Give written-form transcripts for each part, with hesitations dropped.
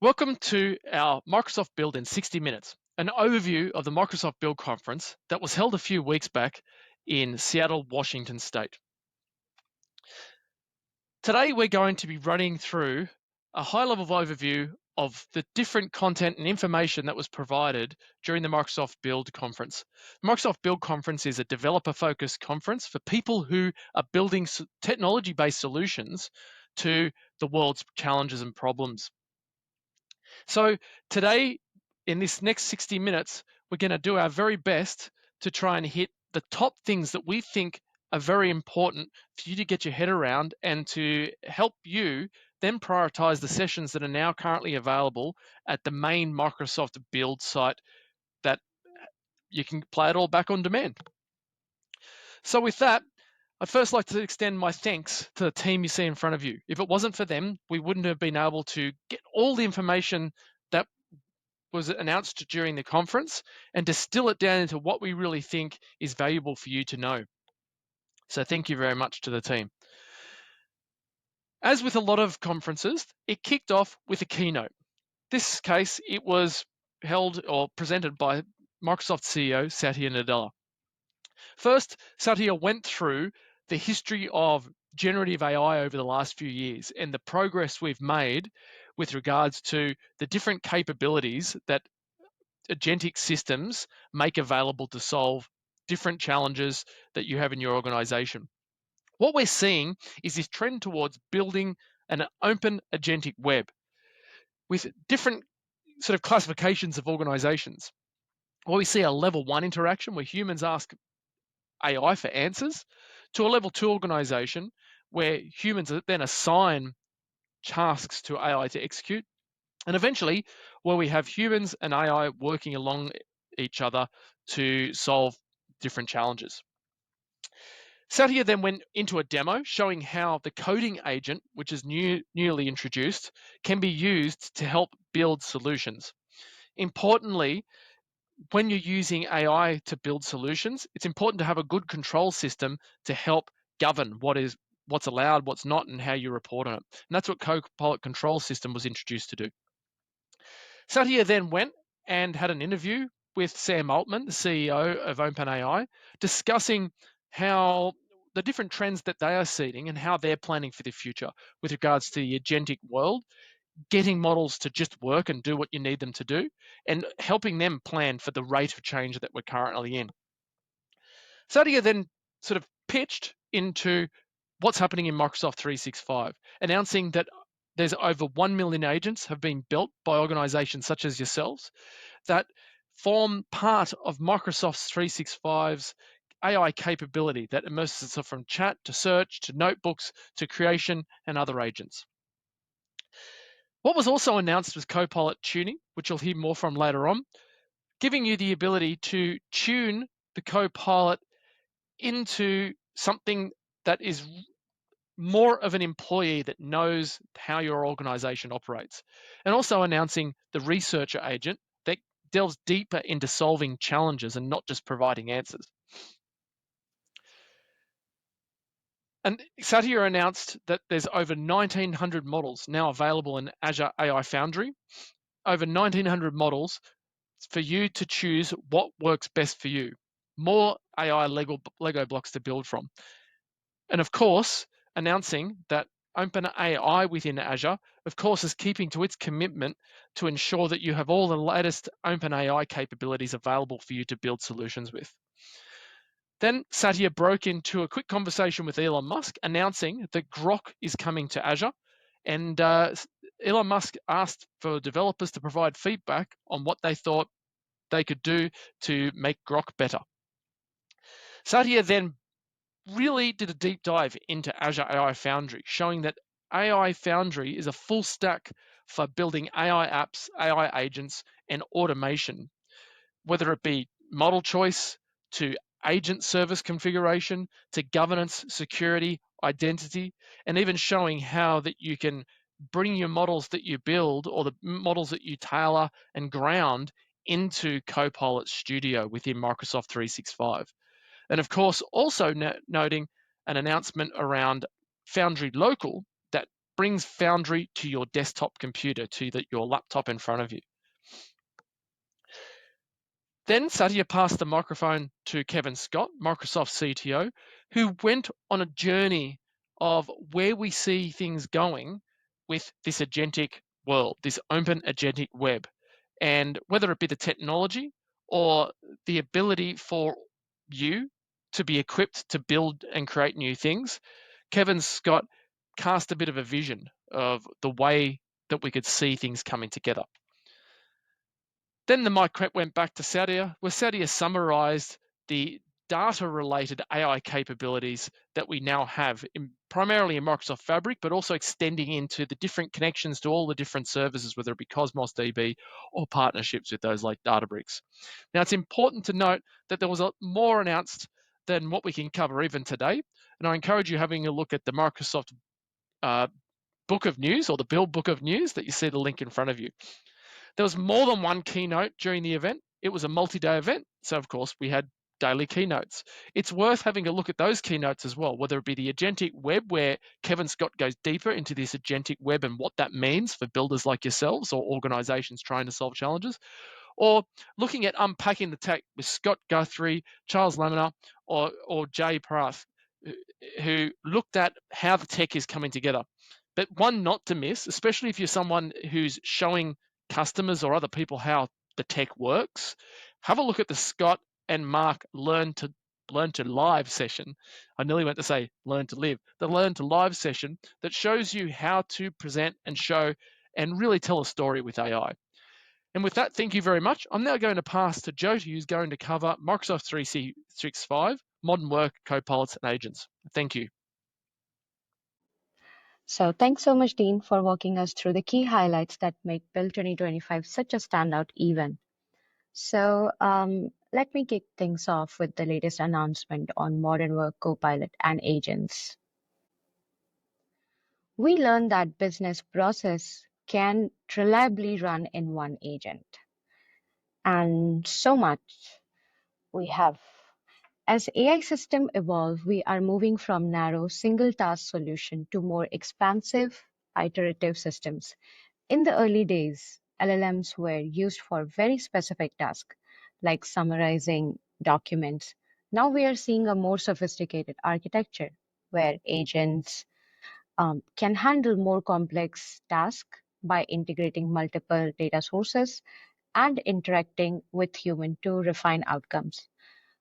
Welcome to our Microsoft Build in 60 Minutes, an overview of the Microsoft Build conference that was held a few weeks back in Seattle, Washington State. Today, we're going to be running through a high-level overview of the different content and information that was provided during the Microsoft Build conference. The Microsoft Build conference is a developer-focused conference for people who are building technology-based solutions to the world's challenges and problems. So today, in this next 60 minutes, we're going to do our very best to try and hit the top things that we think are very important for you to get your head around and to help you then prioritize the sessions that are now currently available at the main Microsoft Build site that you can play it all back on demand. So with that, I'd first like to extend my thanks to the team you see in front of you. If it wasn't for them, we wouldn't have been able to get all the information that was announced during the conference and distill it down into what we really think is valuable for you to know. So thank you very much to the team. As with a lot of conferences, it kicked off with a keynote. This case, it was held or presented by Microsoft CEO Satya Nadella. First, Satya went through the history of generative AI over the last few years and the progress we've made with regards to the different capabilities that agentic systems make available to solve different challenges that you have in your organization. What we're seeing is this trend towards building an open agentic web with different sort of classifications of organizations. Well, we see a level 1 interaction where humans ask AI for answers, to a level 2 organization where humans then assign tasks to AI to execute, and eventually where we have humans and AI working along each other to solve different challenges. Satya then went into a demo showing how the coding agent, which is newly introduced, can be used to help build solutions. Importantly, when you're using AI to build solutions, it's important to have a good control system to help govern what's allowed, what's not, and how you report on it. And that's what Copilot control system was introduced to do. Satya then went and had an interview with Sam Altman, the CEO of OpenAI, discussing how the different trends that they are seeing and how they're planning for the future with regards to the agentic world, getting models to just work and do what you need them to do, and helping them plan for the rate of change that we're currently in. Satya then sort of pitched into what's happening in Microsoft 365, announcing that there's over 1 million agents have been built by organizations such as yourselves that form part of Microsoft 365's AI capability that immerses itself from chat to search to notebooks to creation and other agents. What was also announced was Copilot tuning, which you'll hear more from later on, giving you the ability to tune the Copilot into something that is more of an employee that knows how your organization operates, and also announcing the researcher agent that delves deeper into solving challenges and not just providing answers. And Satya announced that there's over 1,900 models now available in Azure AI Foundry, over 1,900 models for you to choose what works best for you. More AI Lego blocks to build from. And of course, announcing that OpenAI within Azure, of course, is keeping to its commitment to ensure that you have all the latest OpenAI capabilities available for you to build solutions with. Then Satya broke into a quick conversation with Elon Musk, announcing that Grok is coming to Azure. And Elon Musk asked for developers to provide feedback on what they thought they could do to make Grok better. Satya then really did a deep dive into Azure AI Foundry, showing that AI Foundry is a full stack for building AI apps, AI agents, and automation, whether it be model choice to agent service configuration to governance, security, identity, and even showing how that you can bring your models that you build or the models that you tailor and ground into Copilot Studio within Microsoft 365. And of course, also noting an announcement around Foundry Local that brings Foundry to your desktop computer, to your laptop in front of you. Then Satya passed the microphone to Kevin Scott, Microsoft CTO, who went on a journey of where we see things going with this agentic world, this open agentic web, and whether it be the technology or the ability for you to be equipped to build and create new things. Kevin Scott cast a bit of a vision of the way that we could see things coming together. Then the mic went back to Satya, where Satya summarized the data-related AI capabilities that we now have, primarily in Microsoft Fabric, but also extending into the different connections to all the different services, whether it be Cosmos DB or partnerships with those like Databricks. Now, it's important to note that there was more announced than what we can cover even today, and I encourage you having a look at the Microsoft book of news, or the Build book of news, that you see the link in front of you. There was more than one keynote during the event. It was a multi-day event, so of course we had daily keynotes. It's worth having a look at those keynotes as well, whether it be the agentic web, where Kevin Scott goes deeper into this agentic web and what that means for builders like yourselves or organizations trying to solve challenges, or looking at unpacking the tech with Scott Guthrie, Charles Laminar, or Jay Parath, who looked at how the tech is coming together. But one not to miss, especially if you're someone who's showing customers or other people how the tech works, have a look at the Scott and Mark Learn to Live session. I nearly went to say Learn to Live. The Learn to Live session that shows you how to present and show and really tell a story with AI. And with that, thank you very much. I'm now going to pass to Jyoti, who's going to cover Microsoft 365, modern work, copilots, and agents. Thank you. So thanks so much, Dean, for walking us through the key highlights that make Build 2025 such a standout event. So let me kick things off with the latest announcement on modern work, Copilot, and agents. We learned that business process can reliably run in one agent. And so much we have. As AI systems evolve, we are moving from narrow single task solution to more expansive iterative systems. In the early days, LLMs were used for very specific tasks, like summarizing documents. Now we are seeing a more sophisticated architecture where agents can handle more complex tasks by integrating multiple data sources and interacting with human to refine outcomes.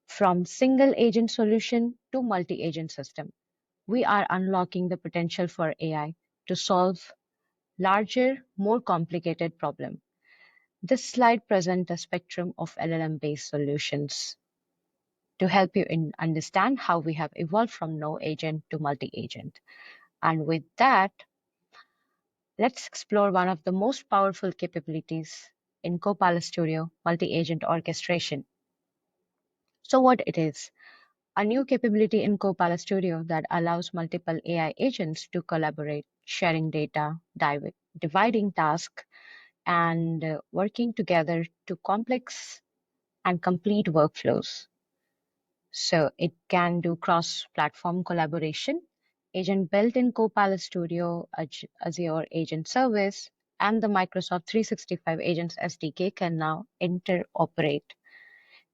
From single agent solution to multi-agent system, we are unlocking the potential for AI to solve larger, more complicated problem. This slide presents a spectrum of LLM-based solutions to help you understand how we have evolved from no agent to multi-agent. And with that, let's explore one of the most powerful capabilities in Copilot Studio, multi-agent orchestration. So what it is? A new capability in Copilot Studio that allows multiple AI agents to collaborate, sharing data, dividing tasks, and working together to complex and complete workflows. So it can do cross-platform collaboration. Agent built in Copilot Studio, Azure Agent Service, and the Microsoft 365 Agents SDK can now interoperate,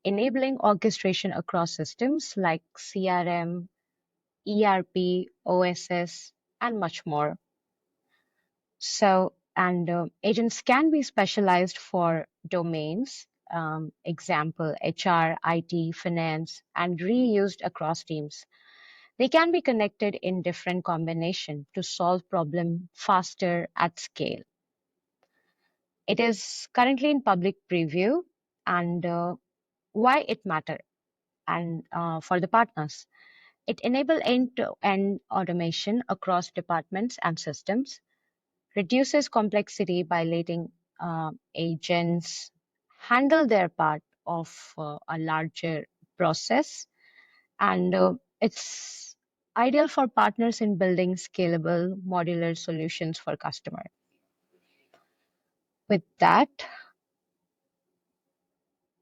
enabling orchestration across systems like CRM, ERP, OSS, and much more. So, and agents can be specialized for domains, example, HR, IT, finance, and reused across teams. They can be connected in different combinations to solve problem faster at scale. It is currently in public preview, and why it matter, and for the partners. It enables end-to-end automation across departments and systems, reduces complexity by letting agents handle their part of a larger process, and it's ideal for partners in building scalable modular solutions for customers. With that,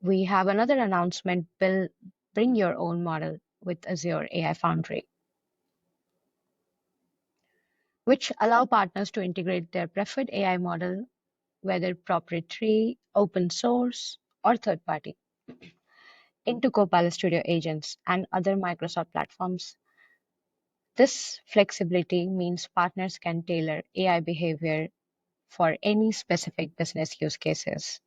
we have another announcement: bring your own model with Azure AI Foundry. which allow partners to integrate their preferred AI model, whether proprietary, open source, or third party, into Copilot Studio agents and other Microsoft platforms. This flexibility means partners can tailor AI behavior for any specific business use cases,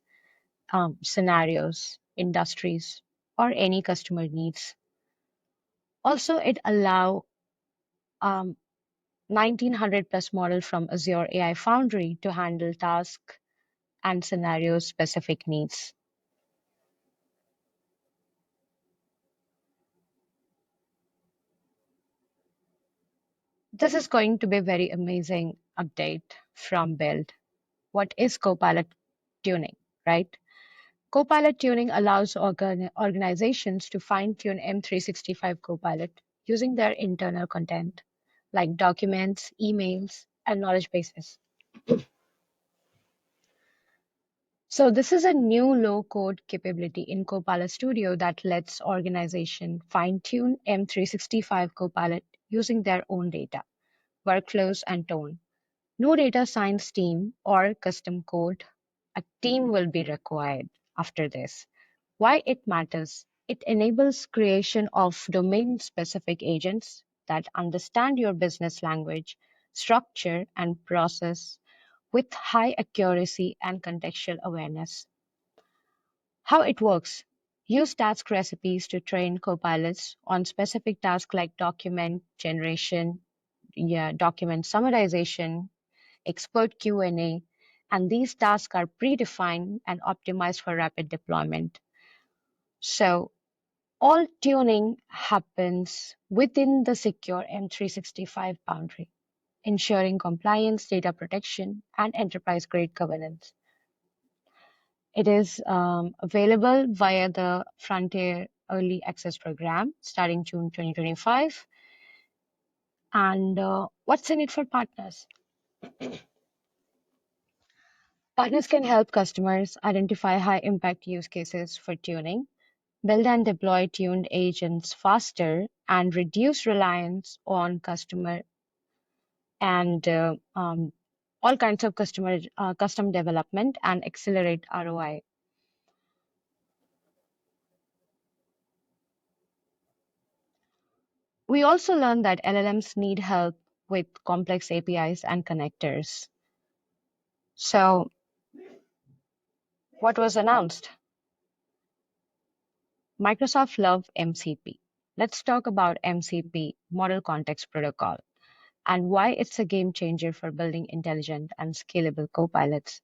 scenarios, industries, or any customer needs. Also, it allow 1900 plus model from Azure AI Foundry to handle task and scenario specific needs. This is going to be a very amazing update from Build. What is Copilot tuning, right? Copilot tuning allows organizations to fine-tune M365 Copilot using their internal content, like documents, emails, and knowledge bases. So this is a new low-code capability in Copilot Studio that lets organization fine-tune M365 Copilot using their own data, workflows, and tone. No data science team or custom code. A team will be required after this. Why it matters? It enables creation of domain-specific agents that understand your business language, structure, and process with high accuracy and contextual awareness. How it works. Use task recipes to train copilots on specific tasks like document generation, document summarization, expert Q&A, and these tasks are predefined and optimized for rapid deployment. So all tuning happens within the secure M365 boundary, ensuring compliance, data protection, and enterprise-grade governance. It is available via the Frontier Early Access Program starting June 2025. And what's in it for partners? Partners can help customers identify high-impact use cases for tuning, build and deploy tuned agents faster, and reduce reliance on customer and all kinds of customer custom development and accelerate ROI. We also learned that LLMs need help with complex APIs and connectors. So, what was announced? Microsoft love MCP. Let's talk about MCP, Model Context Protocol, and why it's a game changer for building intelligent and scalable copilots.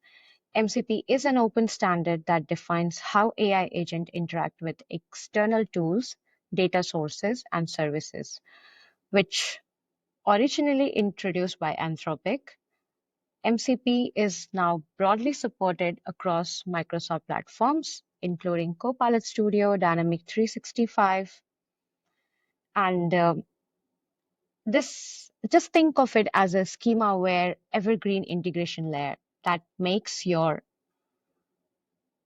MCP is an open standard that defines how AI agents interact with external tools, data sources, and services, which originally introduced by Anthropic. MCP is now broadly supported across Microsoft platforms, including Copilot Studio, Dynamics 365, and this just think of it as a schema-aware evergreen integration layer that makes your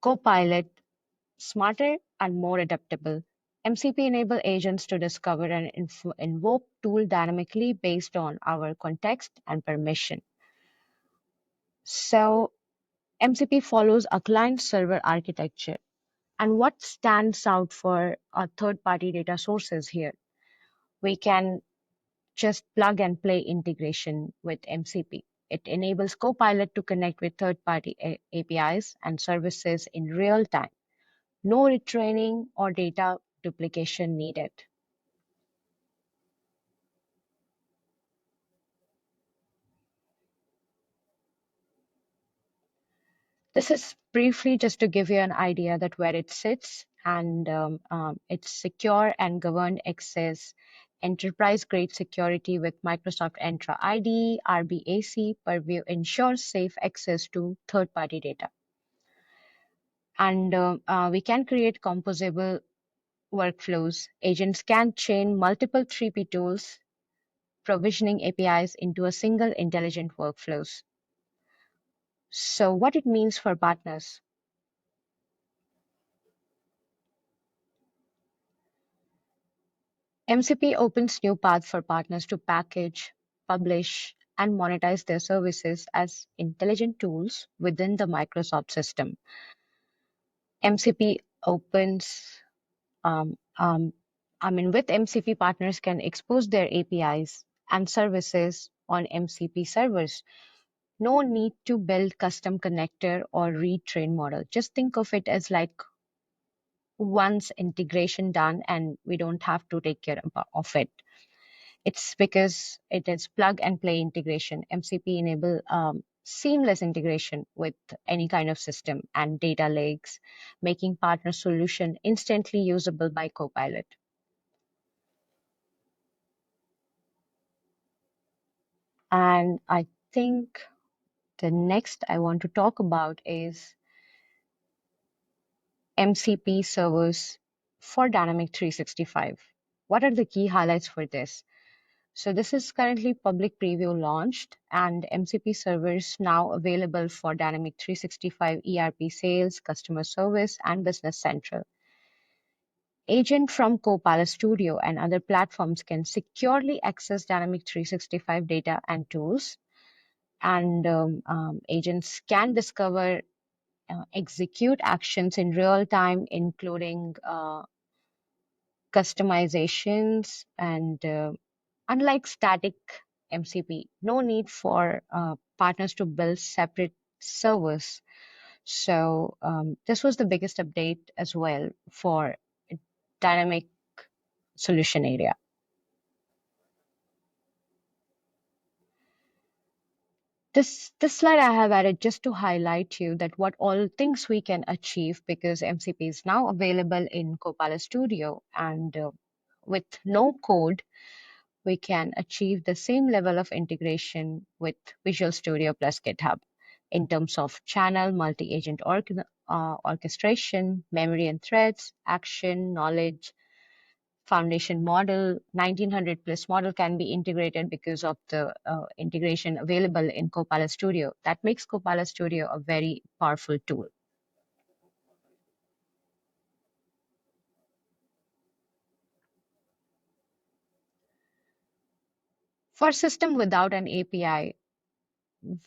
Copilot smarter and more adaptable. MCP enable agents to discover and invoke tool dynamically based on our context and permission. So MCP follows a client-server architecture. And what stands out for our third-party data sources here? We can just plug and play integration with MCP. It enables Copilot to connect with third-party APIs and services in real time. No retraining or data duplication needed. This is briefly just to give you an idea that where it sits, and it's secure and governed access, enterprise-grade security with Microsoft Entra ID, RBAC, Purview ensures safe access to third-party data. And we can create composable workflows. Agents can chain multiple 3P tools, provisioning APIs into a single intelligent workflows. So what it means for partners. MCP opens new paths for partners to package, publish, and monetize their services as intelligent tools within the Microsoft system. MCP opens, um, um, with MCP, partners can expose their APIs and services on MCP servers. No need to build custom connector or retrain model. Just think of it as like once integration done and we don't have to take care of it. It's because it is plug and play integration. MCP enable seamless integration with any kind of system and data lakes, making partner solution instantly usable by Copilot. And I think the next I want to talk about is MCP servers for Dynamic 365. What are the key highlights for this? So this is currently public preview launched, and MCP servers now available for Dynamic 365 ERP sales, customer service, and Business Central. Agent from Copilot Studio and other platforms can securely access Dynamic 365 data and tools, and agents can discover, execute actions in real time, including customizations and unlike static MCP, no need for partners to build separate servers. So this was the biggest update as well for dynamic solution area. This slide I have added just to highlight you that what all things we can achieve, because MCP is now available in Copilot Studio, and with no code we can achieve the same level of integration with Visual Studio plus GitHub in terms of channel, multi-agent orchestration, memory and threads, action, knowledge, foundation model, 1900 plus model can be integrated because of the integration available in Copilot Studio. That makes Copilot Studio a very powerful tool. For system without an API,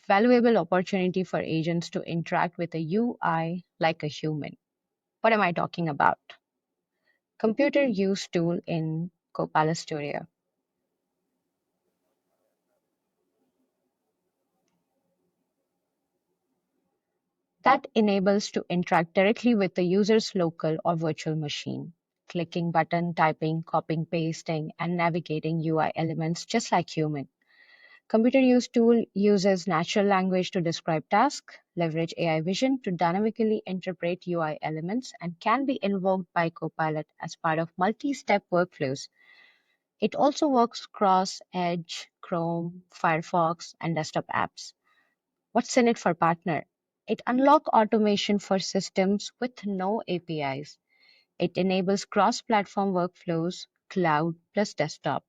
valuable opportunity for agents to interact with a UI like a human. What am I talking about? Computer use tool in Copilot Studio. That enables to interact directly with the user's local or virtual machine, clicking button, typing, copying, pasting, and navigating UI elements just like human. Computer use tool uses natural language to describe tasks, leverage AI vision to dynamically interpret UI elements, and can be invoked by Copilot as part of multi-step workflows. It also works across Edge, Chrome, Firefox, and desktop apps. What's in it for partner? It unlocks automation for systems with no APIs. It enables cross-platform workflows, cloud plus desktop.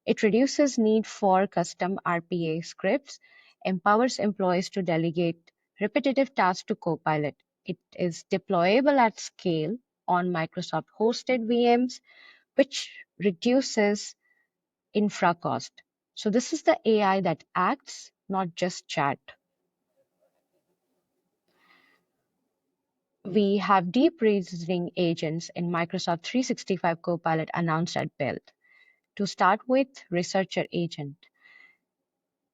It reduces need for custom RPA scripts, empowers employees to delegate repetitive tasks to Copilot. It is deployable at scale on Microsoft hosted VMs, which reduces infra cost. So this is the AI that acts, not just chat. We have deep reasoning agents in Microsoft 365 Copilot announced at Build. To start with, Researcher Agent.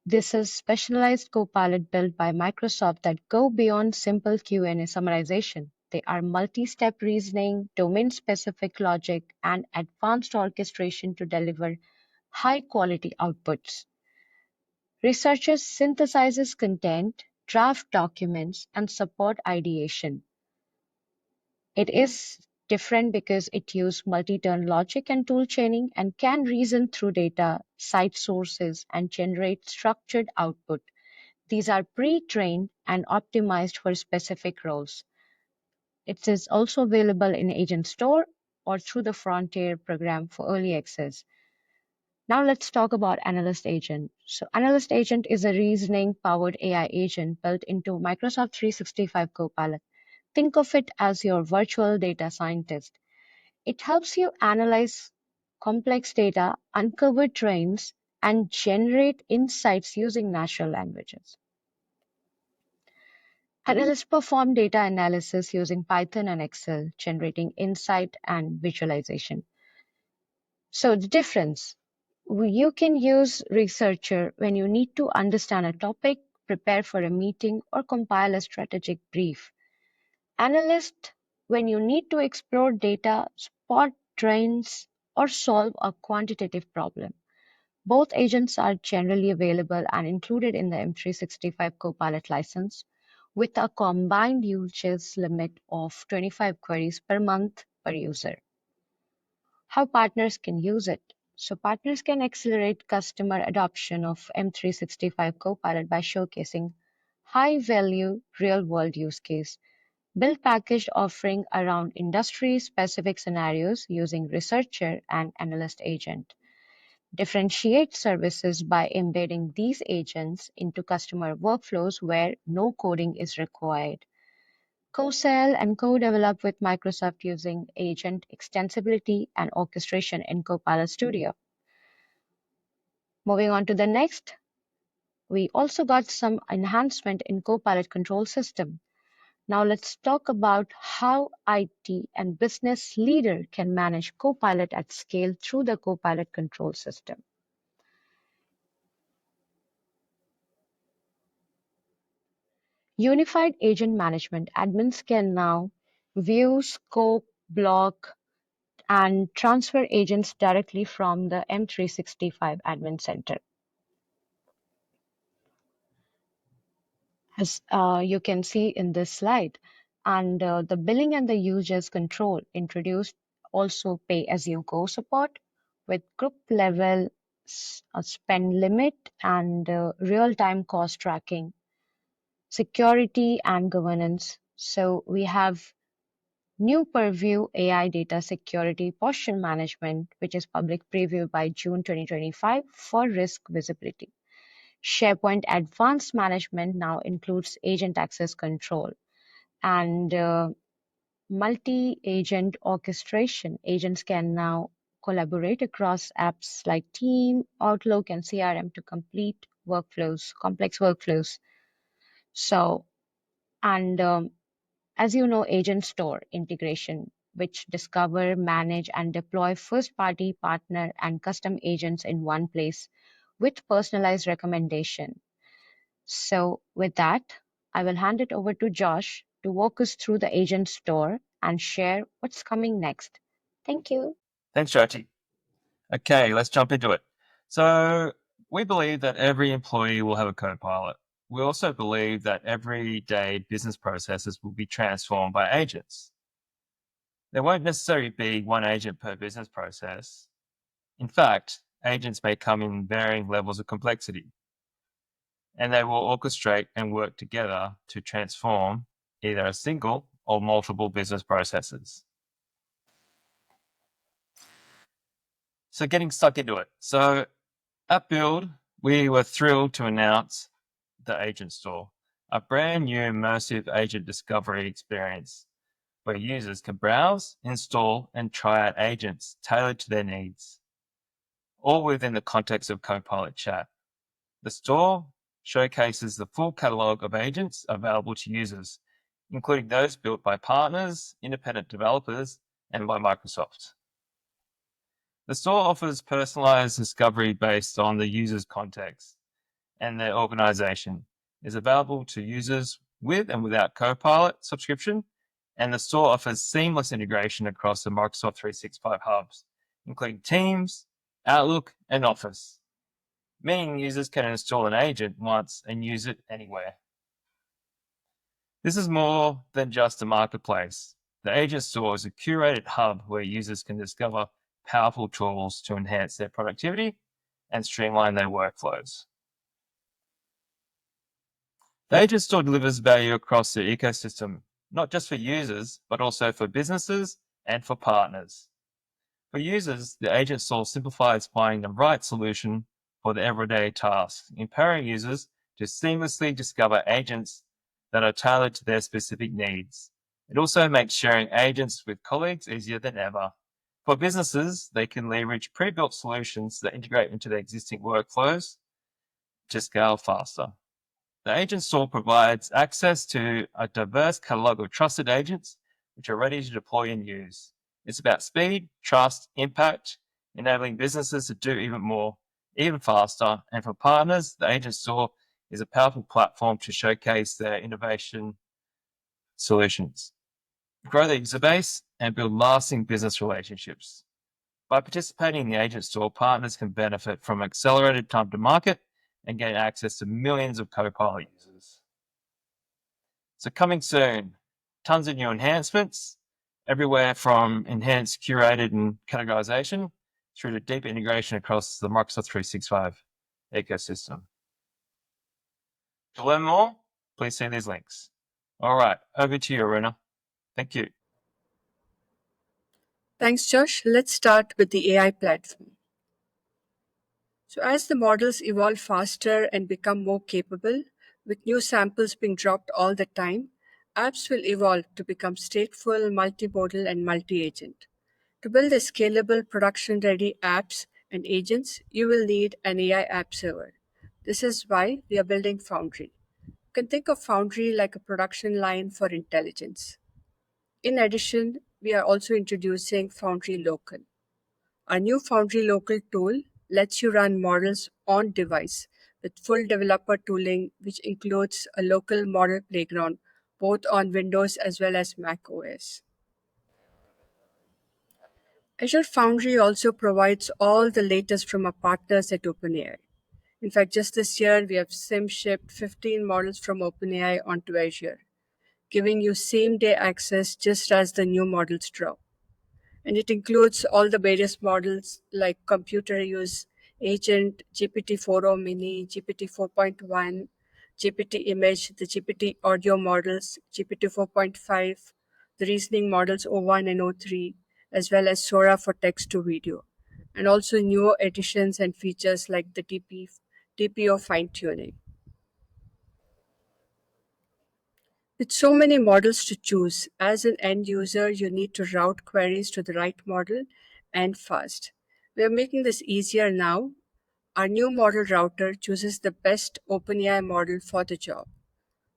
This is specialized Copilot built by Microsoft that go beyond simple Q&A summarization. They are multi-step reasoning, domain-specific logic, and advanced orchestration to deliver high-quality outputs. Researchers synthesizes content, draft documents, and support ideation. It is different because it uses multi-turn logic and tool chaining and can reason through data, cite sources, and generate structured output. These are pre-trained and optimized for specific roles. It is also available in Agent Store or through the Frontier program for early access. Now let's talk about Analyst Agent. So Analyst Agent is a reasoning-powered AI agent built into Microsoft 365 Copilot. Think of it as your virtual data scientist. It helps you analyze complex data, uncover trends, and generate insights using natural languages. Analysts perform data analysis using Python and Excel, generating insight and visualization. So the difference, you can use Researcher when you need to understand a topic, prepare for a meeting, or compile a strategic brief. Analyst when you need to explore data, spot trends, or solve a quantitative problem. Both agents are generally available and included in the M365 Copilot license, with a combined usage limit of 25 queries per month per user. How partners can use it. So partners can accelerate customer adoption of M365 Copilot by showcasing high-value real-world use case, build packaged offering around industry-specific scenarios using Researcher and Analyst agent, differentiate services by embedding these agents into customer workflows where no coding is required. Co-sell and co-develop with Microsoft using agent extensibility and orchestration in Copilot Studio. Moving on to the next, we also got some enhancement in Copilot control system. Now let's talk about how IT and business leader can manage Copilot at scale through the Copilot control system. Unified agent management. Admins can now view, scope, block, and transfer agents directly from the M365 Admin Center. As you can see in this slide, and the billing and the users control introduced also pay-as-you-go support with group level spend limit and real-time cost tracking, security and governance. So we have new Purview AI Data Security Posture Management, which is public preview by June 2025 for risk visibility. SharePoint Advanced Management now includes agent access control and multi-agent orchestration. Agents can now collaborate across apps like Team, Outlook, and CRM to complete workflows, complex workflows. So, and as you know, Agent Store integration, which discover, manage, and deploy first-party, partner, and custom agents in one place with personalized recommendation. So with that, I will hand it over to Josh to walk us through the Agent Store and share what's coming next. Thank you. Thanks, Jyoti. Okay, let's jump into it. So we believe that every employee will have a Copilot. We also believe that everyday business processes will be transformed by agents. There won't necessarily be one agent per business process. In fact, agents may come in varying levels of complexity, and they will orchestrate and work together to transform either a single or multiple business processes. So getting stuck into it. So at Build, we were thrilled to announce the Agent Store, a brand new immersive agent discovery experience where users can browse, install, and try out agents tailored to their needs, all within the context of Copilot Chat. The store showcases the full catalog of agents available to users, including those built by partners, independent developers, and by Microsoft. The store offers personalized discovery based on the user's context and their organization. Is available to users with and without Copilot subscription, and the store offers seamless integration across the Microsoft 365 hubs, including Teams, Outlook, and Office, meaning users can install an agent once and use it anywhere. This is more than just a marketplace. The Agent Store is a curated hub where users can discover powerful tools to enhance their productivity and streamline their workflows. The Agent Store delivers value across the ecosystem, not just for users, but also for businesses and for partners. For users, the Agent Store simplifies finding the right solution for their everyday tasks, empowering users to seamlessly discover agents that are tailored to their specific needs. It also makes sharing agents with colleagues easier than ever, For businesses, they can leverage pre-built solutions that integrate into their existing workflows to scale faster. The Agent Store provides access to a diverse catalog of trusted agents which are ready to deploy and use. It's about speed, trust, impact, enabling businesses to do even more, even faster. And for partners, the Agent Store is a powerful platform to showcase their innovation solutions, grow their user base, and build lasting business relationships. By participating in the Agent Store, partners can benefit from accelerated time to market and gain access to millions of Copilot users. So coming soon, tons of new enhancements, everywhere from enhanced curated and categorization through to deep integration across the Microsoft 365 ecosystem. To learn more, please see these links. All right, over to you, Aruna. Thank you. Thanks, Josh. Let's start with the AI platform. So as the models evolve faster and become more capable, with new samples being dropped all the time, apps will evolve to become stateful, multimodal, and multi-agent. To build a scalable, production-ready apps and agents, you will need an AI app server. This is why we are building Foundry. You can think of Foundry like a production line for intelligence. In addition, we are also introducing Foundry Local. Our new Foundry Local tool lets you run models on device with full developer tooling, which includes a local model playground both on Windows as well as Mac OS. Azure Foundry also provides all the latest from our partners at OpenAI. In fact, just this year, we have shipped 15 models from OpenAI onto Azure, giving you same-day access just as the new models drop. And it includes all the various models like computer use agent, GPT-4o mini, GPT 4.1, GPT image, the GPT audio models, GPT 4.5, the reasoning models O1 and O3, as well as Sora for text to video, and also newer additions and features like the TPO fine-tuning. With so many models to choose, as an end user, you need to route queries to the right model and fast. We are making this easier now. Our new model router chooses the best OpenAI model for the job,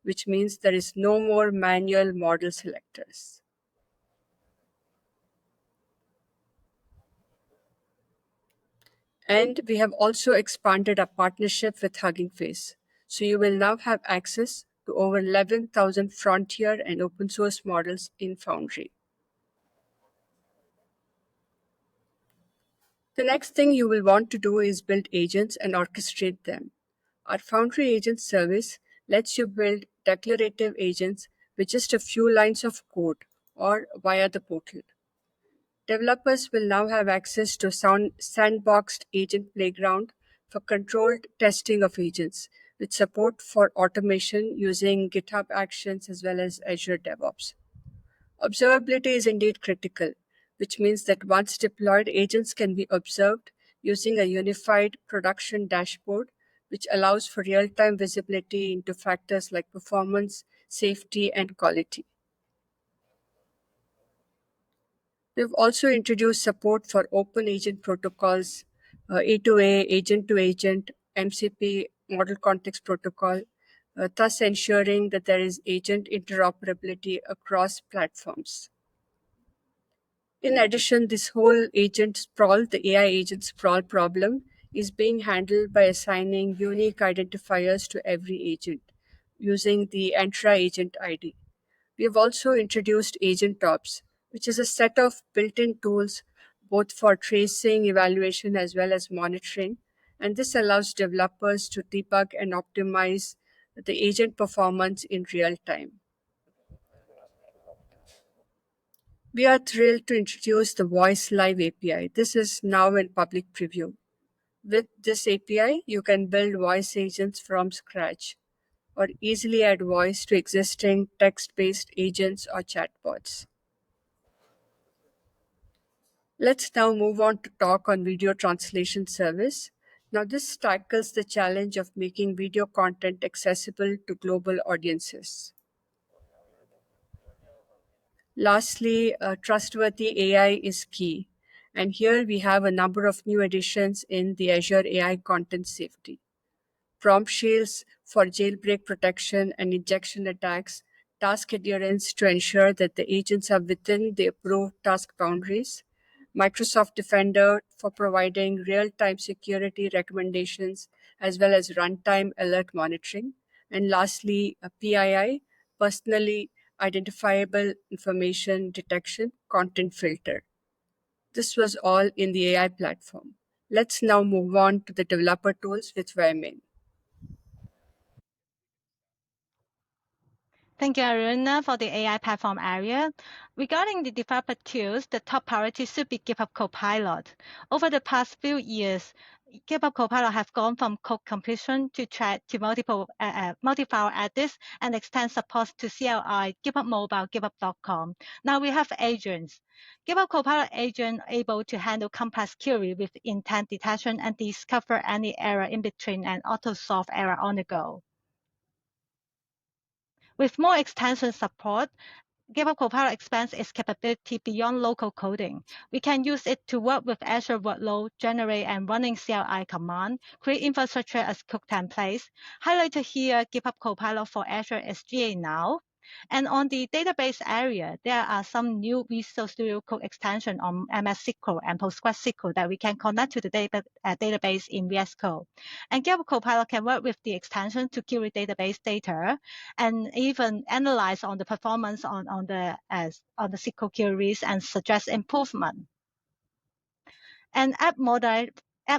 which means there is no more manual model selectors. And we have also expanded our partnership with Hugging Face. So you will now have access to over 11,000 frontier and open source models in Foundry. The next thing you will want to do is build agents and orchestrate them. Our Foundry agent service lets you build declarative agents with just a few lines of code or via the portal. Developers will now have access to sandboxed agent playground for controlled testing of agents with support for automation using GitHub Actions as well as Azure DevOps. Observability is indeed critical, which means that once deployed, agents can be observed using a unified production dashboard, which allows for real-time visibility into factors like performance, safety, and quality. We've also introduced support for open agent protocols, A2A, agent to agent, MCP, model context protocol, thus ensuring that there is agent interoperability across platforms. In addition, this whole agent sprawl, the AI agent sprawl problem, is being handled by assigning unique identifiers to every agent using the Entra agent ID. We have also introduced Agent Ops, which is a set of built-in tools both for tracing, evaluation, as well as monitoring. And this allows developers to debug and optimize the agent performance in real time. We are thrilled to introduce the Voice Live API. This is now in public preview. With this API, you can build voice agents from scratch or easily add voice to existing text-based agents or chatbots. Let's now move on to talk on video translation service. Now, this tackles the challenge of making video content accessible to global audiences. Lastly, trustworthy AI is key. And here we have a number of new additions in the Azure AI content safety. Prompt shields for jailbreak protection and injection attacks, task adherence to ensure that the agents are within the approved task boundaries, Microsoft Defender for providing real-time security recommendations as well as runtime alert monitoring, and lastly, a PII, personally identifiable information detection content filter. This was all in the AI platform. Let's now move on to the developer tools with Vermin. Thank you, Aruna, for the AI platform area. Regarding the developer tools, the top priority should be GitHub Copilot. Over the past few years, GitHub Copilot has gone from code completion to chat to multi-file edits and extend support to CLI, GitHub Mobile, GitHub.com. Now we have agents. GitHub Copilot agent able to handle complex query with intent detection and discover any error in between and auto-solve error on the go. With more extension support, GitHub Copilot expands its capability beyond local coding. We can use it to work with Azure workload, generate and running CLI command, create infrastructure as code templates. Highlighted here, GitHub Copilot for Azure is GA now. And on the database area, there are some new Visual Studio Code extension on MS SQL and PostgreSQL that we can connect to the database in VS Code. And GitHub Copilot can work with the extension to query database data and even analyze on the performance on the SQL queries and suggest improvement. And app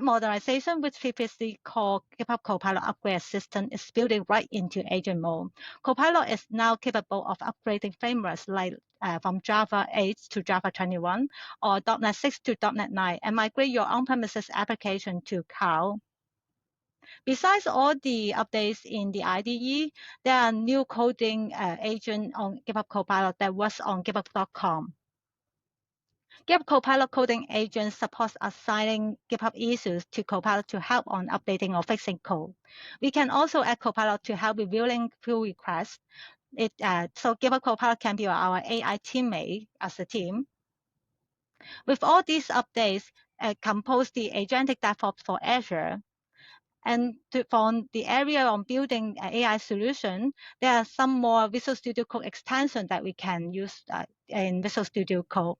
modernization, which previously called GitHub Copilot Upgrade Assistant, is building right into agent mode. Copilot is now capable of upgrading frameworks like from Java 8 to Java 21 or .NET 6 to .NET 9 and migrate your on-premises application to cloud. Besides all the updates in the IDE, there are new coding agent on GitHub Copilot that works on GitHub.com. GitHub Copilot coding agent supports assigning GitHub issues to Copilot to help on updating or fixing code. We can also add Copilot to help reviewing pull requests. So GitHub Copilot can be our AI teammate as a team. With all these updates, compose the Agentic DevOps for Azure. And from the area on building AI solution, there are some more Visual Studio Code extensions that we can use in Visual Studio Code.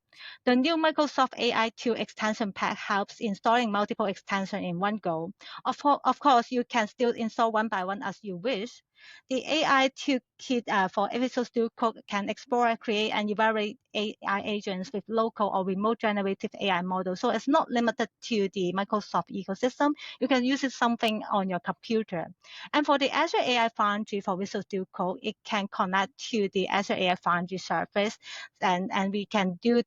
The new Microsoft AI Tool extension pack helps installing multiple extensions in one go. Of course, you can still install one by one as you wish. The AI Toolkit for Visual Studio Code can explore, create, and evaluate AI agents with local or remote generative AI models. So it's not limited to the Microsoft ecosystem. You can use it something on your computer. And for the Azure AI Foundry for Visual Studio Code, it can connect to the Azure AI Foundry service, and we can do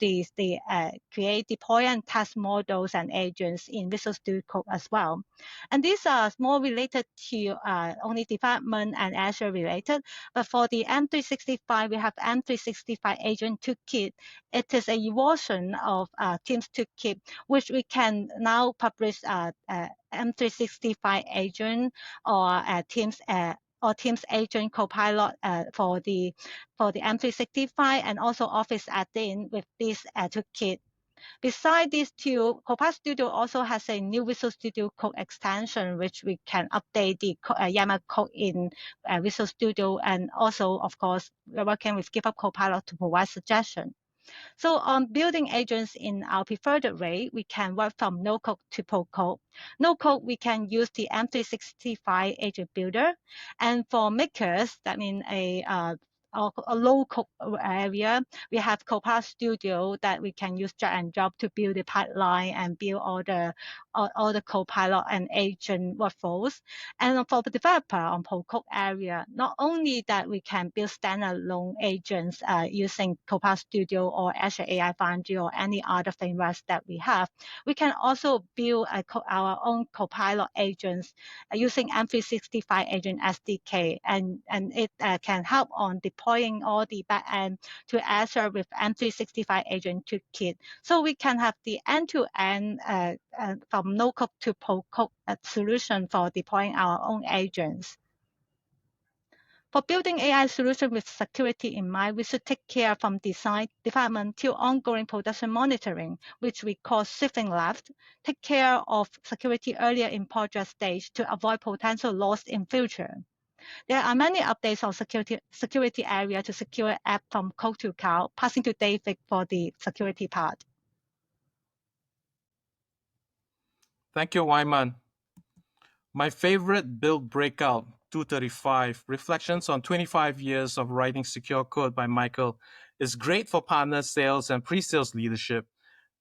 create, deploy, and test models and agents in Visual Studio Code as well. And these are more related to only development and Azure related. But for the M365, we have M365 Agent Toolkit. It is a version of Teams Toolkit, which we can now publish M365 Agent or Teams Agent Copilot for the M365 and also Office add-in with this toolkit. Besides these two, Copilot Studio also has a new Visual Studio Code extension, which we can update the YAML code in Visual Studio, and also, of course, we're working with GitHub Copilot to provide suggestions. So on building agents in our preferred way, we can work from no code to code. No code, we can use the M365 Agent Builder. And for makers, that means a low code area, we have Copilot Studio that we can use drag and drop to build the pipeline and build all the Copilot and agent workflows. And for the developer on code area, not only that we can build standalone agents using Copilot Studio or Azure AI Foundry or any other frameworks that we have, we can also build our own Copilot agents using M365 Agent SDK, and it can help on deploying all the backend to Azure with M365 Agent Toolkit. So we can have the end-to-end from no code to code solution for deploying our own agents. For building AI solutions with security in mind, we should take care from design, development to ongoing production monitoring, which we call shifting left. Take care of security earlier in project stage to avoid potential loss in future. There are many updates on security area to secure app from code to cloud. Passing to David for the security part. Thank you, Wyman. My favorite build breakout, 235, Reflections on 25 Years of Writing Secure Code by Michael, is great for partner sales and pre-sales leadership.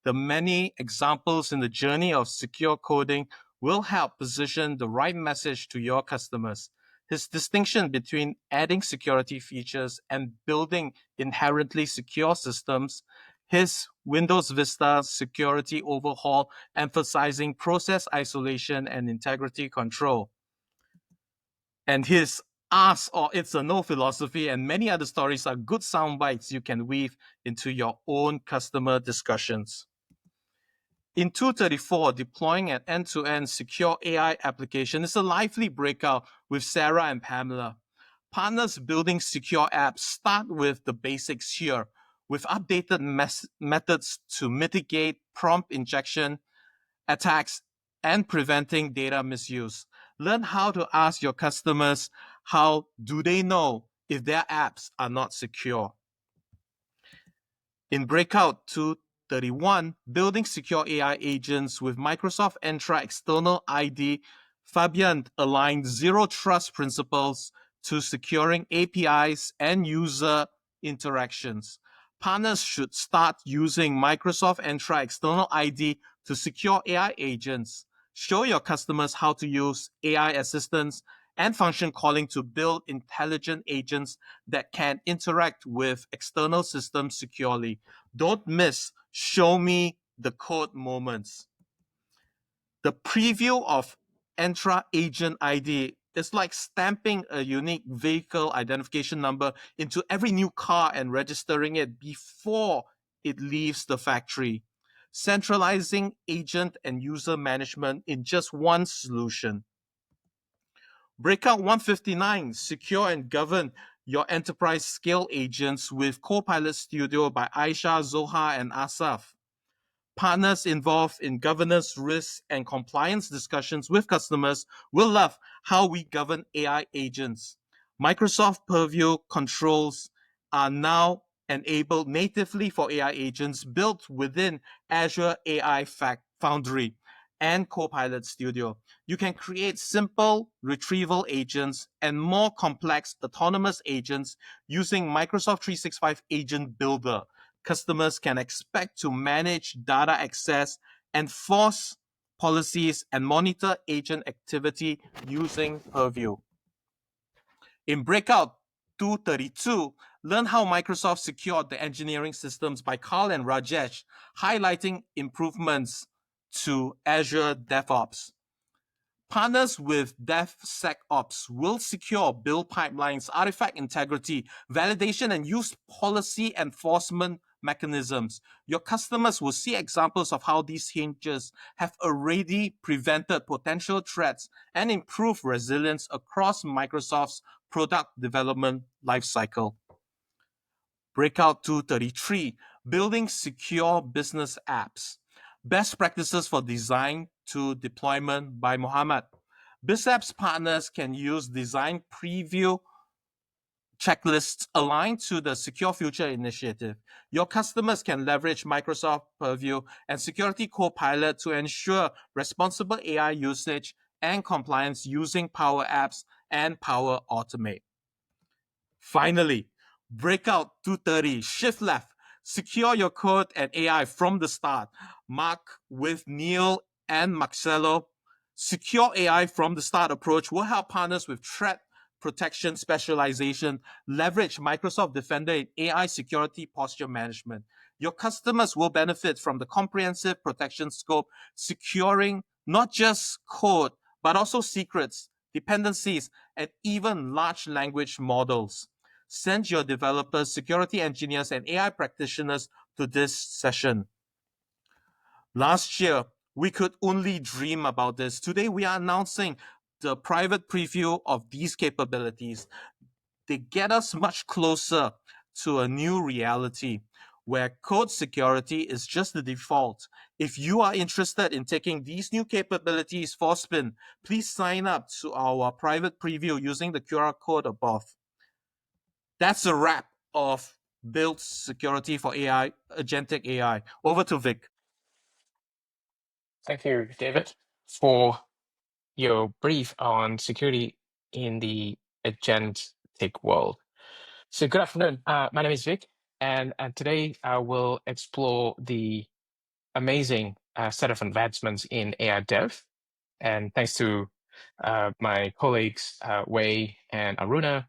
The many examples in the journey of secure coding will help position the right message to your customers. His distinction between adding security features and building inherently secure systems, his Windows Vista security overhaul emphasizing process isolation and integrity control, and his ask or it's a no philosophy and many other stories are good sound bites you can weave into your own customer discussions. In 234, deploying an end-to-end secure AI application is a lively breakout with Sarah and Pamela. Partners building secure apps start with the basics here, with updated methods to mitigate prompt injection attacks and preventing data misuse. Learn how to ask your customers how do they know if their apps are not secure. In Breakout 231, Building Secure AI Agents with Microsoft Entra External ID, Fabian aligned zero trust principles to securing APIs and user interactions. Partners should start using Microsoft Entra External ID to secure AI agents. Show your customers how to use AI assistants and function calling to build intelligent agents that can interact with external systems securely. Don't miss show me the code moments. The preview of Entra Agent ID is like stamping a unique vehicle identification number into every new car and registering it before it leaves the factory. Centralizing agent and user management in just one solution. Breakout 159, secure and govern your enterprise scale agents with Copilot Studio by Aisha, Zoha, and Asaf. Partners involved in governance, risk, and compliance discussions with customers will love how we govern AI agents. Microsoft Purview controls are now enabled natively for AI agents built within Azure AI Foundry and Copilot Studio. You can create simple retrieval agents and more complex autonomous agents using Microsoft 365 Agent Builder. Customers can expect to manage data access, enforce policies, and monitor agent activity using Purview. In Breakout 232, learn how Microsoft secured the engineering systems by Carl and Rajesh, highlighting improvements to Azure DevOps. Partners with DevSecOps will secure build pipelines, artifact integrity, validation, and use policy enforcement mechanisms. Your customers will see examples of how these changes have already prevented potential threats and improved resilience across Microsoft's product development lifecycle. Breakout 233, Building Secure Business Apps. Best Practices for Design to Deployment by Mohammed. BizApps partners can use design preview checklists aligned to the Secure Future initiative. Your customers can leverage Microsoft Purview and Security Copilot to ensure responsible AI usage and compliance using Power Apps and Power Automate. Finally, Breakout 230, Shift Left, secure your code and AI from the start. Mark with Neil and Marcelo. Secure AI from the start approach will help partners with threat protection specialization leverage Microsoft Defender in AI security posture management. Your customers will benefit from the comprehensive protection scope, securing not just code, but also secrets, dependencies, and even large language models. Send your developers, security engineers, and AI practitioners to this session. Last year, we could only dream about this. Today, we are announcing the private preview of these capabilities. they get us much closer to a new reality where code security is just the default. If you are interested in taking these new capabilities for a spin, please sign up to our private preview using the QR code above. That's a wrap of Build Security for AI, Agentic AI. Over to Vic. Thank you, David, for your brief on security in the agentic world. So good afternoon. My name is Vic, and today I will explore the amazing set of advancements in AI dev. And thanks to my colleagues, Wei and Aruna,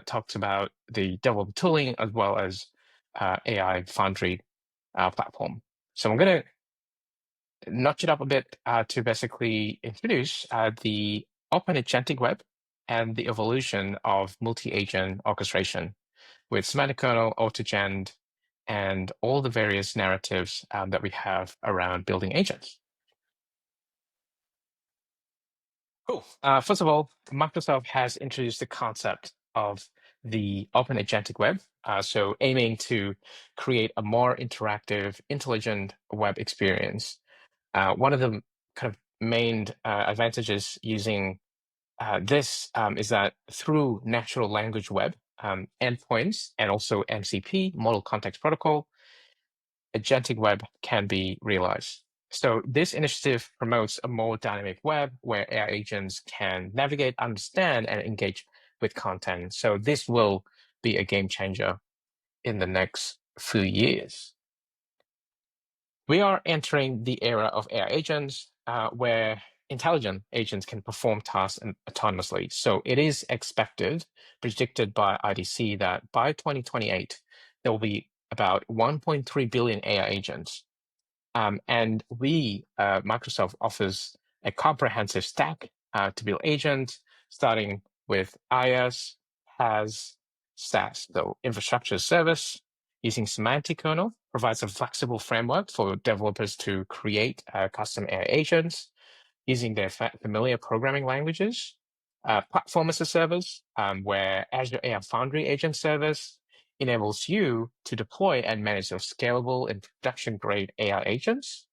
talked about the developer tooling as well as AI Foundry platform. So I'm going to notch it up a bit to basically introduce the open agentic web and the evolution of multi-agent orchestration with Semantic Kernel, AutoGen, and all the various narratives that we have around building agents. Cool. First of all, Microsoft has introduced the concept of the open agentic web, so aiming to create a more interactive, intelligent web experience. One of the kind of main advantages using this is that through natural language web endpoints and also MCP, Model Context Protocol, agentic web can be realized. So this initiative promotes a more dynamic web where AI agents can navigate, understand, and engage with content. So this will be a game changer in the next few years. We are entering the era of AI agents where intelligent agents can perform tasks autonomously. So it is expected, predicted by IDC, that by 2028, there will be about 1.3 billion AI agents. And Microsoft offers a comprehensive stack to build agents, starting with IaaS, PaaS, SaaS. So infrastructure as service, using Semantic Kernel provides a flexible framework for developers to create custom AI agents using their familiar programming languages. Platform as a service, where Azure AI Foundry agent service enables you to deploy and manage those scalable and production-grade AI agents.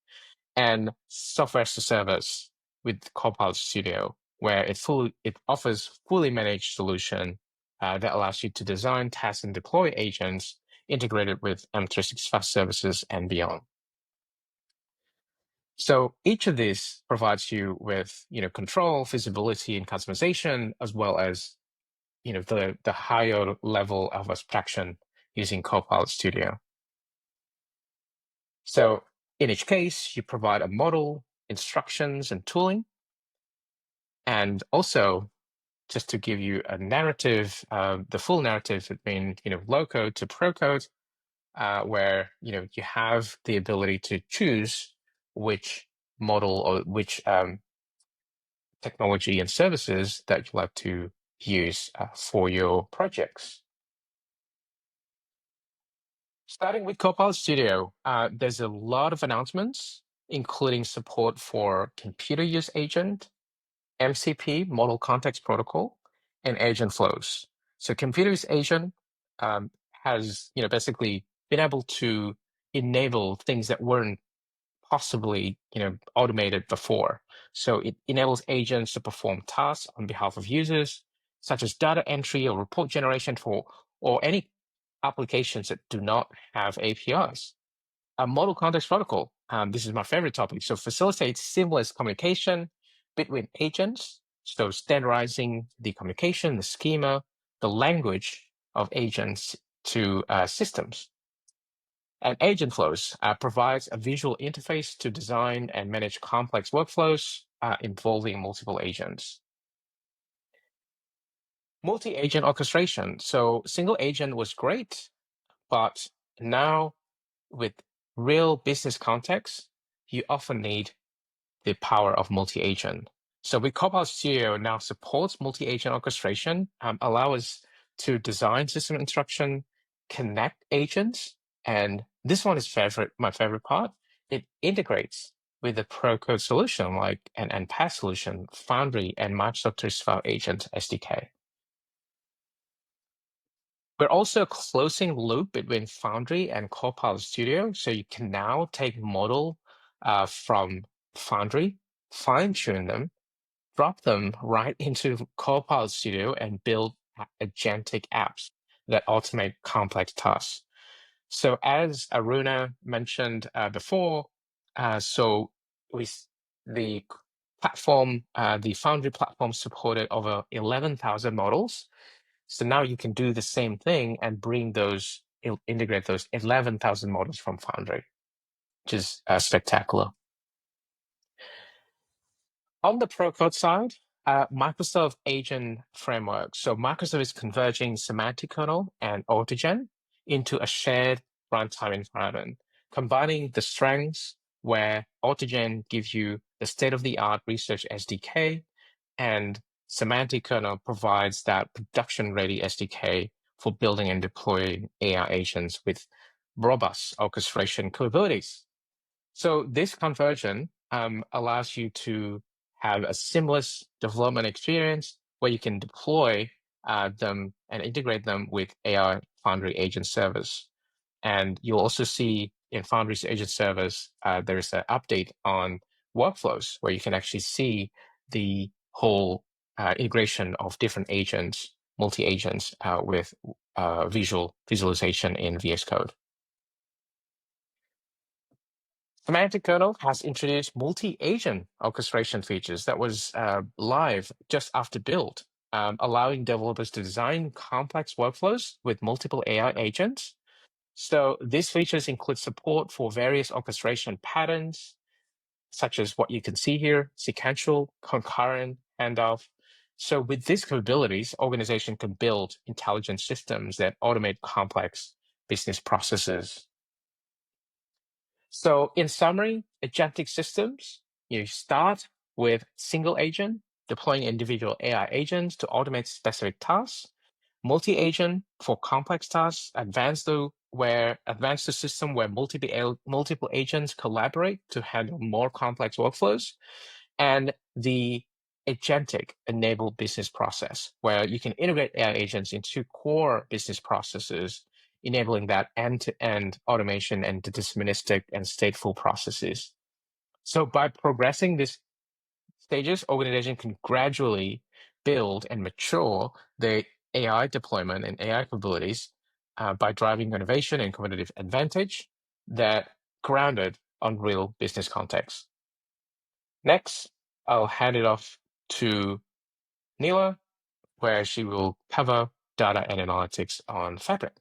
And software as a service with Copilot Studio, where it offers fully managed solution that allows you to design, test, and deploy agents integrated with M365 services and beyond. So each of these provides you with, control, visibility, and customization, as well as, the higher level of abstraction using Copilot Studio. So in each case, you provide a model, instructions, and tooling. And also, just to give you a narrative, the full narrative between, low code to pro code, where, you have the ability to choose which model or which technology and services that you'd like to use for your projects. Starting with Copilot Studio, there's a lot of announcements, including support for computer use agent, MCP, Model Context Protocol, and agent flows. So computer use agent has, basically been able to enable things that weren't possibly, automated before. So it enables agents to perform tasks on behalf of users, such as data entry or report generation or any applications that do not have APIs. A Model Context Protocol, this is my favorite topic, so facilitates seamless communication between agents, so standardizing the communication, the schema, the language of agents to systems. And agent flows provides a visual interface to design and manage complex workflows involving multiple agents. Multi-agent orchestration. So single agent was great, but now with real business context, you often need the power of multi-agent. So with Copilot Studio now supports multi-agent orchestration, allow us to design system instruction, connect agents, and this one is my favorite part. It integrates with the pro code solution like an PaaS solution, Foundry, and Microsoft 365 Agent SDK. We're also closing the loop between Foundry and Copilot Studio. So you can now take model from Foundry, fine-tune them, drop them right into Copilot Studio and build agentic apps that automate complex tasks. So as Aruna mentioned before, so with the platform, the Foundry platform supported over 11,000 models. So now you can do the same thing and integrate those 11,000 models from Foundry, which is spectacular. On the pro-code side, Microsoft Agent Framework. So Microsoft is converging Semantic Kernel and AutoGen into a shared runtime environment, combining the strengths where AutoGen gives you the state-of-the-art research SDK, and Semantic Kernel provides that production-ready SDK for building and deploying AI agents with robust orchestration capabilities. So this conversion allows you to have a seamless development experience where you can deploy them and integrate them with AI Foundry Agent Servers. And you'll also see in Foundry's Agent Servers, there's an update on workflows where you can actually see the whole integration of different agents, multi-agents with visualization in VS Code. Semantic Kernel has introduced multi-agent orchestration features that was live just after build, allowing developers to design complex workflows with multiple AI agents. So these features include support for various orchestration patterns, such as what you can see here, sequential, concurrent, handoff. So with these capabilities, organizations can build intelligent systems that automate complex business processes. So in summary, agentic systems, you start with single agent, deploying individual AI agents to automate specific tasks, multi-agent for complex tasks, advanced the system where multiple agents collaborate to handle more complex workflows, and the agentic enabled business process, where you can integrate AI agents into core business processes, enabling that end-to-end automation and deterministic and stateful processes. So by progressing these stages, organization can gradually build and mature the AI deployment and AI capabilities by driving innovation and competitive advantage that grounded on real business context. Next, I'll hand it off to Neela, where she will cover data and analytics on Fabric.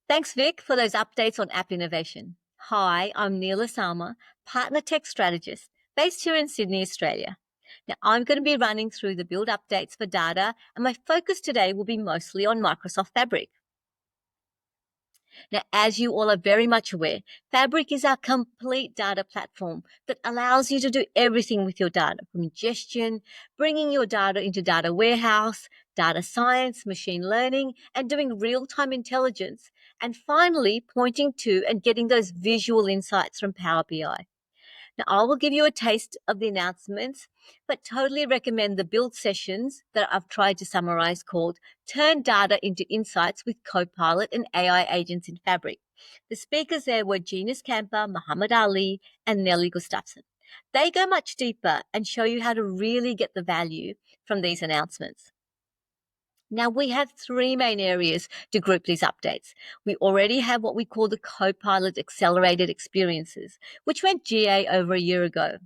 Thanks, Vic, for those updates on app innovation. Hi, I'm Neela Salma, Partner Tech Strategist, based here in Sydney, Australia. Now, I'm going to be running through the build updates for data, and my focus today will be mostly on Microsoft Fabric. Now, as you all are very much aware, Fabric is our complete data platform that allows you to do everything with your data, from ingestion, bringing your data into data warehouse, data science, machine learning, and doing real-time intelligence, and finally pointing to and getting those visual insights from Power BI. Now, I will give you a taste of the announcements, but totally recommend the build sessions that I've tried to summarize called Turn Data into Insights with Copilot and AI Agents in Fabric. The speakers there were Genius Camper, Muhammad Ali, and Nelly Gustafson. They go much deeper and show you how to really get the value from these announcements. Now, we have three main areas to group these updates. We already have what we call the Copilot Accelerated Experiences, which went GA over a year ago.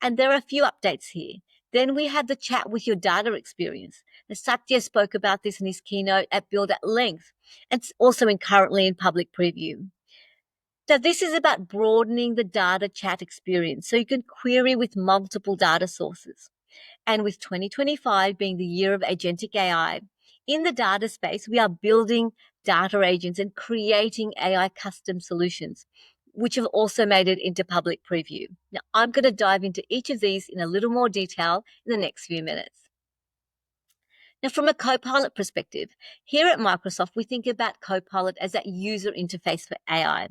And there are a few updates here. Then we have the chat with your data experience. Now, Satya spoke about this in his keynote at Build at length, and it's also currently in public preview. Now, this is about broadening the data chat experience so you can query with multiple data sources. And with 2025 being the year of agentic AI, in the data space, we are building data agents and creating AI custom solutions, which have also made it into public preview. Now, I'm going to dive into each of these in a little more detail in the next few minutes. Now, from a Copilot perspective, here at Microsoft, we think about Copilot as that user interface for AI.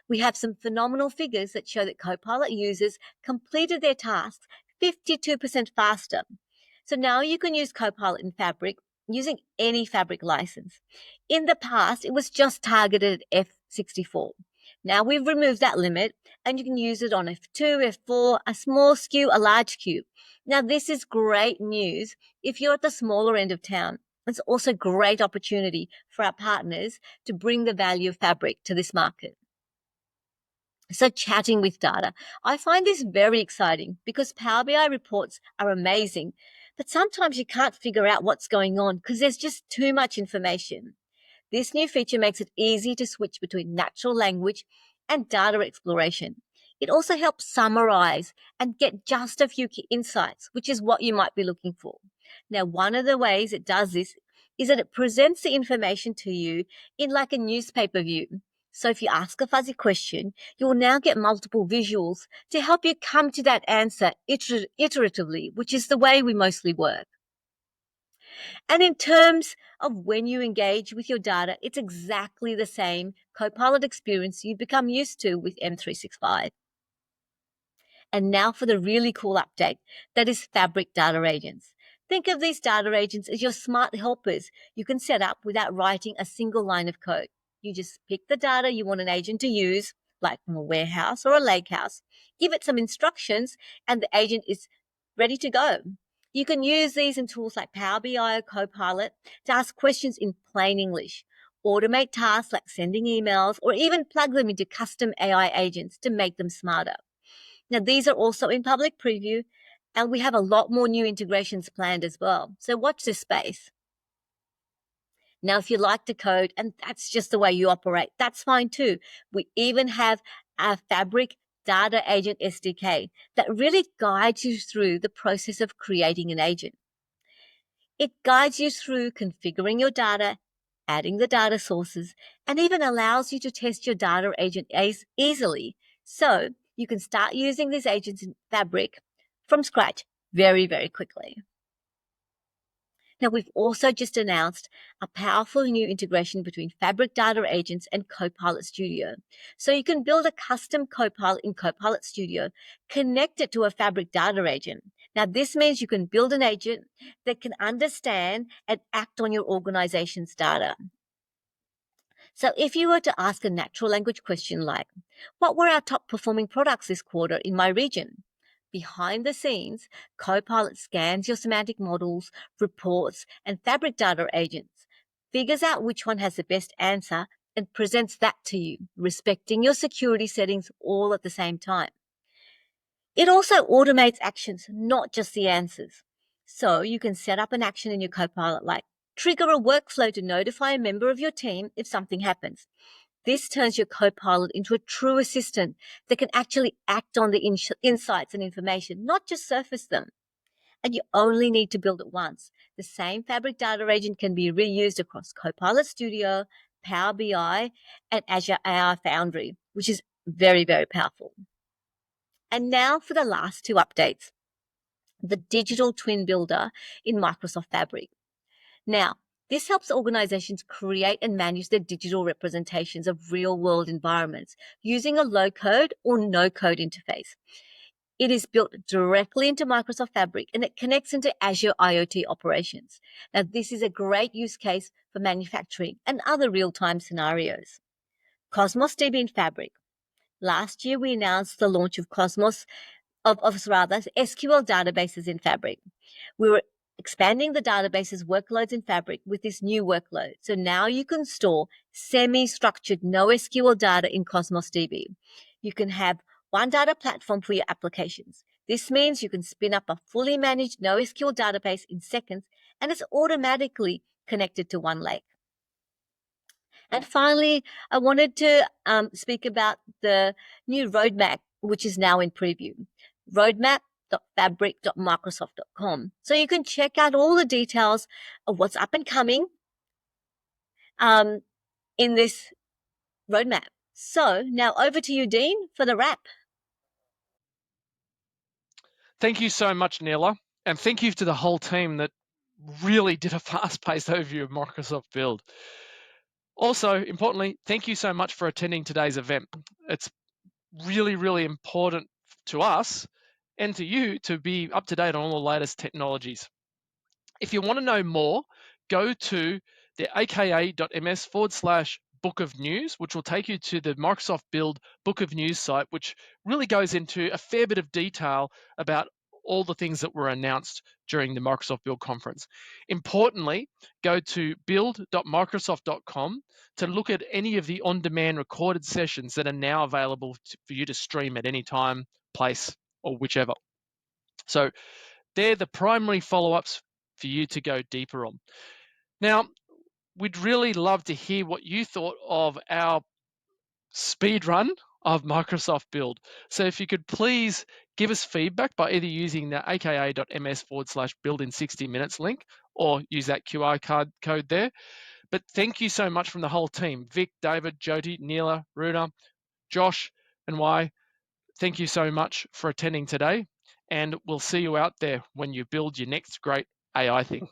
We have some phenomenal figures that show that Copilot users completed their tasks 52% faster. So now you can use Copilot in Fabric using any Fabric license. In the past, it was just targeted at F64. Now we've removed that limit, and you can use it on F2, F4, a small SKU, a large SKU. Now this is great news if you're at the smaller end of town. It's also a great opportunity for our partners to bring the value of Fabric to this market. So chatting with data. I find this very exciting because Power BI reports are amazing, but sometimes you can't figure out what's going on because there's just too much information. This new feature makes it easy to switch between natural language and data exploration. It also helps summarize and get just a few key insights, which is what you might be looking for. Now, one of the ways it does this is that it presents the information to you in like a newspaper view. So if you ask a fuzzy question, you will now get multiple visuals to help you come to that answer iteratively, which is the way we mostly work. And in terms of when you engage with your data, it's exactly the same Copilot experience you've become used to with M365. And now for the really cool update, that is Fabric Data Agents. Think of these data agents as your smart helpers you can set up without writing a single line of code. You just pick the data you want an agent to use, like from a warehouse or a lakehouse, give it some instructions, and the agent is ready to go. You can use these in tools like Power BI or Copilot to ask questions in plain English, automate tasks like sending emails, or even plug them into custom AI agents to make them smarter. Now, these are also in public preview, and we have a lot more new integrations planned as well. So watch this space. Now, if you like to code and that's just the way you operate, that's fine too. We even have a Fabric Data Agent SDK that really guides you through the process of creating an agent. It guides you through configuring your data, adding the data sources, and even allows you to test your data agent easily. So you can start using these agents in Fabric from scratch very, very quickly. Now, we've also just announced a powerful new integration between Fabric Data Agents and Copilot Studio. So you can build a custom Copilot in Copilot Studio, connect it to a Fabric Data Agent. Now, this means you can build an agent that can understand and act on your organization's data. So if you were to ask a natural language question like, what were our top performing products this quarter in my region? Behind the scenes, Copilot scans your semantic models, reports, and Fabric Data Agents, figures out which one has the best answer, and presents that to you, respecting your security settings all at the same time. It also automates actions, not just the answers. So you can set up an action in your Copilot like trigger a workflow to notify a member of your team if something happens. This turns your Copilot into a true assistant that can actually act on the insights and information, not just surface them. And you only need to build it once. The same Fabric Data Agent can be reused across Copilot Studio, Power BI, and Azure AI Foundry, which is very, very powerful. And now for the last two updates. The Digital Twin Builder in Microsoft Fabric. Now, this helps organizations create and manage their digital representations of real-world environments using a low-code or no-code interface. It is built directly into Microsoft Fabric and it connects into Azure IoT operations. Now, this is a great use case for manufacturing and other real-time scenarios. Cosmos DB in Fabric. Last year, we announced the launch of SQL databases in Fabric. We were expanding the database's workloads in Fabric with this new workload. So now you can store semi-structured NoSQL data in Cosmos DB. You can have one data platform for your applications. This means you can spin up a fully managed NoSQL database in seconds, and it's automatically connected to one lake. And finally, I wanted to speak about the new roadmap, which is now in preview. Roadmap.fabric.microsoft.com. So you can check out all the details of what's up and coming in this roadmap. So now over to you, Dean, for the wrap. Thank you so much, Nadella, and thank you to the whole team that really did a fast-paced overview of Microsoft Build. Also, importantly, thank you so much for attending today's event. It's really, really important to us and to you to be up to date on all the latest technologies. If you want to know more, go to the aka.ms/book of news, which will take you to the Microsoft Build Book of News site, which really goes into a fair bit of detail about all the things that were announced during the Microsoft Build conference. Importantly, go to build.microsoft.com to look at any of the on-demand recorded sessions that are now available for you to stream at any time, place, or whichever. So they're the primary follow-ups for you to go deeper on. Now, we'd really love to hear what you thought of our speed run of Microsoft Build. So if you could please give us feedback by either using the aka.ms/build in 60 minutes link or use that QR code there. But thank you so much from the whole team, Vic, David, Jyoti, Neela, Runa, Josh, and Y. Thank you so much for attending today, and we'll see you out there when you build your next great AI thing.